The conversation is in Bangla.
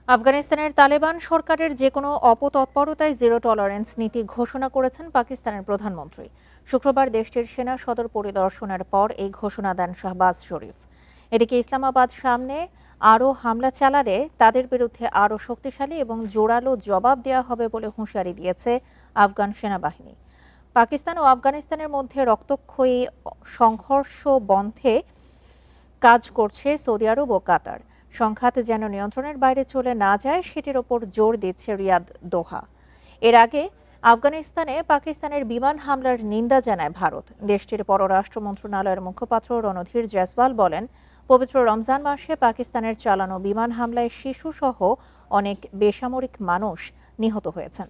আফগানিস্তানের তালেবান সরকারের যেকোনো অপতৎপরতায় জিরো টলারেন্স নীতি ঘোষণা করেছেন পাকিস্তানের প্রধানমন্ত্রী। শুক্রবার দেশটির সেনা সদর পরিদর্শনের পর এই ঘোষণা দেন শাহবাজ শরীফ। এদিকে ইসলামাবাদ সামনে আরও হামলা চালালে তাদের বিরুদ্ধে আরও শক্তিশালী এবং জোরালো জবাব দেওয়া হবে বলে হুঁশিয়ারি দিয়েছে আফগান সেনাবাহিনী। পাকিস্তান ও আফগানিস্তানের মধ্যে রক্তক্ষয়ী সংঘর্ষ বন্ধে কাজ করছে সৌদি আরব ও কাতার। সংঘাত যেন নিয়ন্ত্রণের বাইরে চলে না যায় সেটির ওপর জোর দিচ্ছে রিয়াদ, দোহা। এর আগে আফগানিস্তানে পাকিস্তানের বিমান হামলার নিন্দা জানায় ভারত। দেশটির পররাষ্ট্র মন্ত্রণালয়ের মুখপাত্র রণধীর জয়সওয়াল বলেন, পবিত্র রমজান মাসে পাকিস্তানের চালানো বিমান হামলায় শিশুসহ অনেক বেসামরিক মানুষ নিহত হয়েছেন।